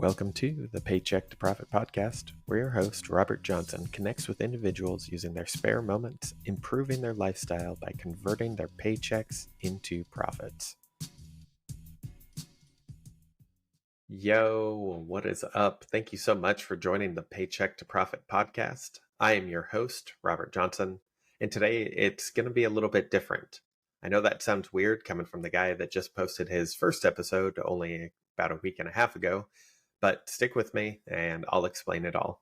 Welcome to the Paycheck to Profit podcast, where your host, Robert Johnson, connects with individuals using their spare moments, improving their lifestyle by converting their paychecks into profits. Yo, what is up? Thank you so much for joining the Paycheck to Profit podcast. I am your host, Robert Johnson, and today it's going to be a little bit different. I know that sounds weird coming from the guy that just posted his first episode only about a week and a half ago, but stick with me and I'll explain it all.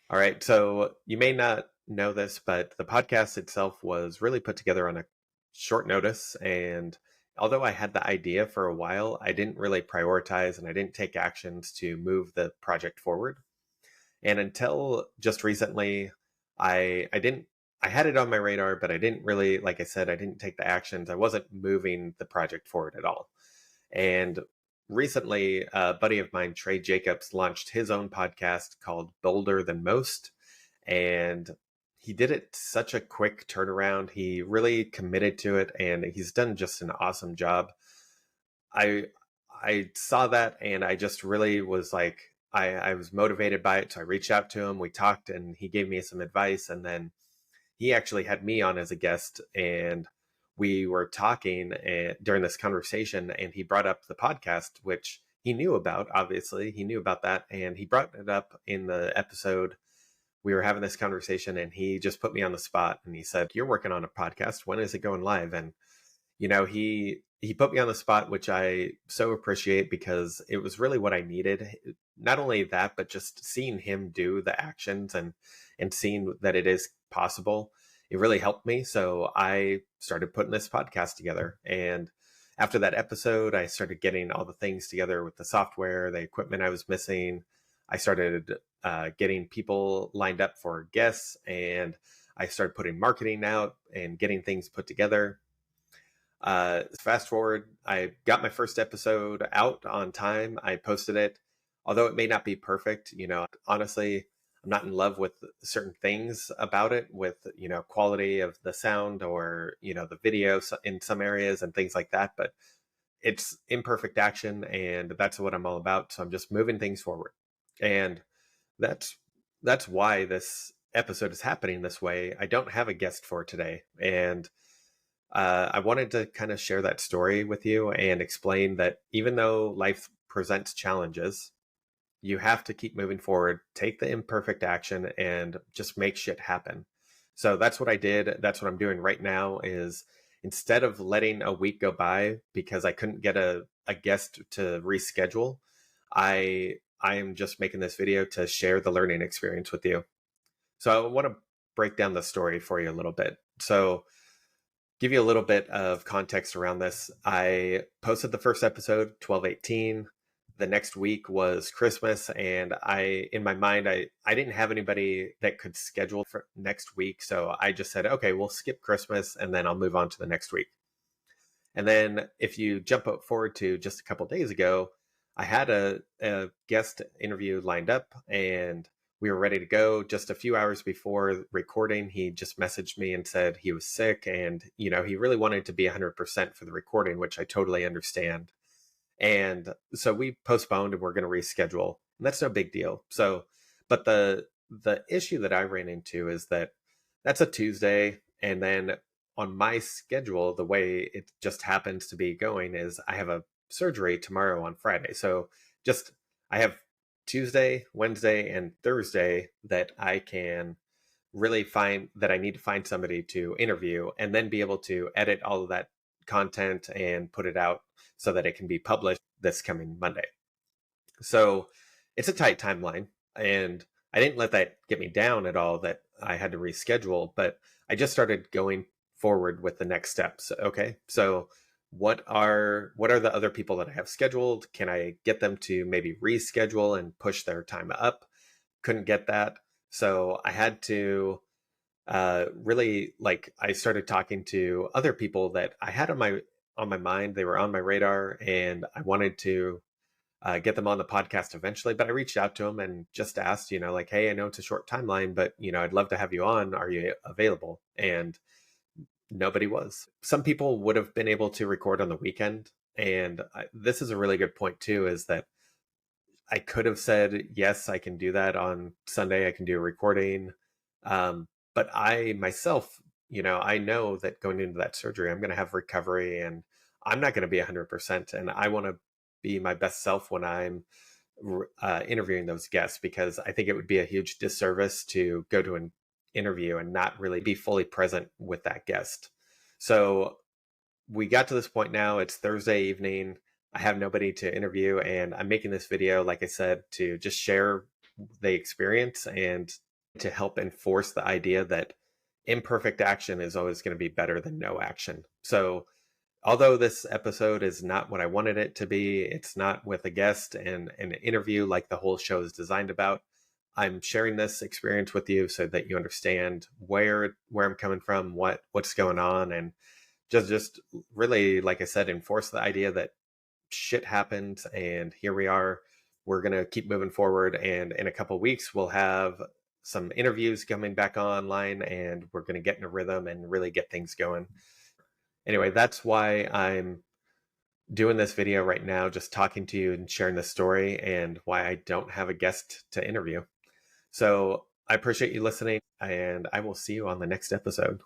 All right, so you may not know this, but the podcast itself was really put together on a short notice. And although I had the idea for a while, I didn't really prioritize and I didn't take actions to move the project forward. And until just recently, I had it on my radar, but I didn't really, like I said, I didn't take the actions. I wasn't moving the project forward at all. And recently, a buddy of mine, Trey Jacobs, launched his own podcast called Bolder Than Most. And he did it such a quick turnaround. He really committed to it, and he's done just an awesome job. I saw that, and I just really was like, I was motivated by it. So I reached out to him. We talked, and he gave me some advice. And then he actually had me on as a guest, and we were talking during this conversation, and he brought up the podcast, which he knew about. Obviously, he knew about that, and he brought it up in the episode. We were having this conversation, and he just put me on the spot, and he said, "You're working on a podcast. When is it going live?" And he put me on the spot, which I so appreciate, because it was really what I needed. Not only that, but just seeing him do the actions and seeing that it is possible, it really helped me. So I started putting this podcast together. And after that episode, I started getting all the things together with the software, the equipment I was missing. I started getting people lined up for guests, and I started putting marketing out and getting things put together. Fast forward, I got my first episode out on time. I posted it, although it may not be perfect. Honestly, I'm not in love with certain things about it, with, quality of the sound or, the video in some areas and things like that. But it's imperfect action, and that's what I'm all about. So I'm just moving things forward. And that's why this episode is happening this way. I don't have a guest for today. And I wanted to kind of share that story with you and explain that even though life presents challenges, you have to keep moving forward, take the imperfect action, and just make shit happen. So that's what I did. That's what I'm doing right now, is instead of letting a week go by because I couldn't get a guest to reschedule, I am just making this video to share the learning experience with you. So I want to break down the story for you a little bit. So give you a little bit of context around this. I posted the first episode 12/18. The next week was Christmas, and in my mind, I didn't have anybody that could schedule for next week. So I just said, okay, we'll skip Christmas and then I'll move on to the next week. And then if you jump forward to just a couple days ago, I had a guest interview lined up, and we were ready to go. Just a few hours before recording, he just messaged me and said he was sick, and he really wanted to be 100% for the recording, which I totally understand. And so we postponed, and we're going to reschedule, and that's no big deal. So, but the issue that I ran into is that that's a Tuesday, and then on my schedule, the way it just happens to be going is I have a surgery tomorrow on Friday. So I have Tuesday, Wednesday, and Thursday that I can really find that I need to find somebody to interview, and then be able to edit all of that content and put it out so that it can be published this coming Monday. So it's a tight timeline, and I didn't let that get me down at all that I had to reschedule, but I just started going forward with the next steps. Okay, so what are the other people that I have scheduled? Can I get them to maybe reschedule and push their time up? Couldn't get that. So I had to really, I started talking to other people that I had on my mind. They were on my radar, and I wanted to get them on the podcast eventually. But I reached out to them and just asked, hey, I know it's a short timeline, but I'd love to have you on. Are you available? And nobody was. Some people would have been able to record on the weekend. And this is a really good point too, is that I could have said, yes, I can do that on Sunday. I can do a recording. But I myself, I know that going into that surgery, I'm going to have recovery and I'm not going to be 100%. And I want to be my best self when I'm interviewing those guests, because I think it would be a huge disservice to go to an interview and not really be fully present with that guest. So we got to this point now. It's Thursday evening. I have nobody to interview, and I'm making this video, like I said, to just share the experience and to help enforce the idea that imperfect action is always going to be better than no action. So, although this episode is not what I wanted it to be, it's not with a guest and an interview like the whole show is designed about. I'm sharing this experience with you so that you understand where I'm coming from, what's going on, and just really, like I said, enforce the idea that shit happened and here we are. We're going to keep moving forward, and in a couple of weeks we'll have some interviews coming back online, and we're going to get in a rhythm and really get things going. Anyway, that's why I'm doing this video right now, just talking to you and sharing this story, and why I don't have a guest to interview. So I appreciate you listening, and I will see you on the next episode.